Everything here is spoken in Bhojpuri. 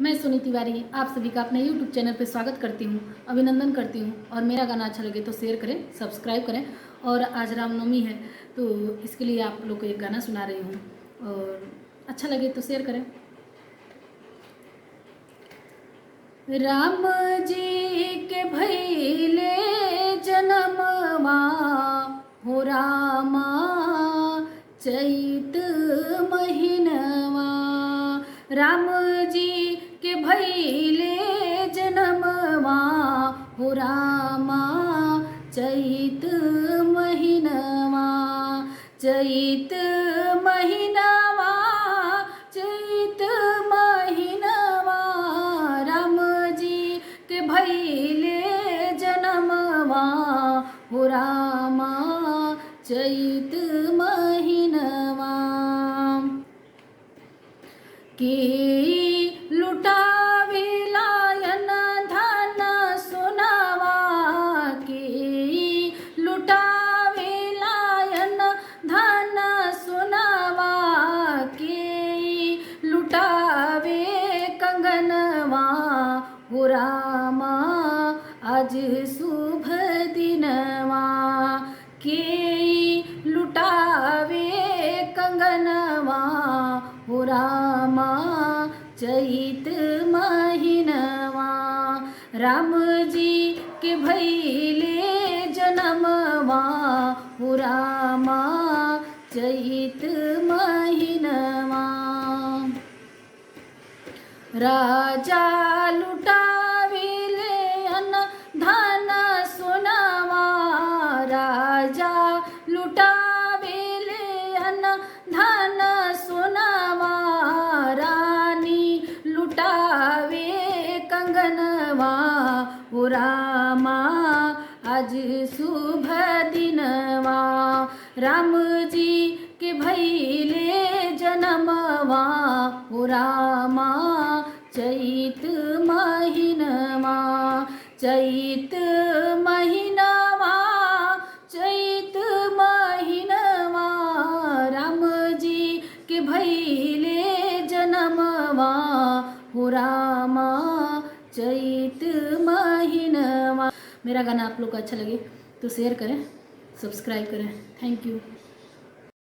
मैं सुनी तिवारी आप सभी का अपने YouTube चैनल पे स्वागत करती हूँ, अभिनंदन करती हूँ। और मेरा गाना अच्छा लगे तो शेयर करें, सब्सक्राइब करें। और आज रामनवमी है तो इसके लिए आप लोग को एक गाना सुना रही हूँ, और अच्छा लगे तो शेयर करें। राम जी के भैले जनमवा हो रामा, चैत महीनवा। राम जी के भैले जनमवा हो रामा, चैत महीनवा। चैत महीनवा, चैत महीनवा। राम जी के भैले जनमवा हो रामा, चैत महीनवा। के लुटावेला यन धन सोनावा, के लुटावेला यन धन सोनावा। के लुटावे कंगनवा हो रामा, आज शुभ दिनवा। के लुटावे कंगनवा हो रामा, चैत महीनवा। राम जी के भैले जनमवा हो रामा, चैत महीनवा। राजा लुटावेले अन धन सोनावा, राजा लुटावेले अन धन सोनावा। रानी लुटावे कंगनवा हो रामा, आज शुभ दिनवा। राम जी के भैले जनमवा हो रामा, चैत महीनवा। चैत महीनवा, चैत महीनवा। राम जी के भैले जनमवा हो रामा, चैत महीनवा। मेरा गाना आप लोग को अच्छा लगे तो शेयर करें, सब्सक्राइब करें। Thank you.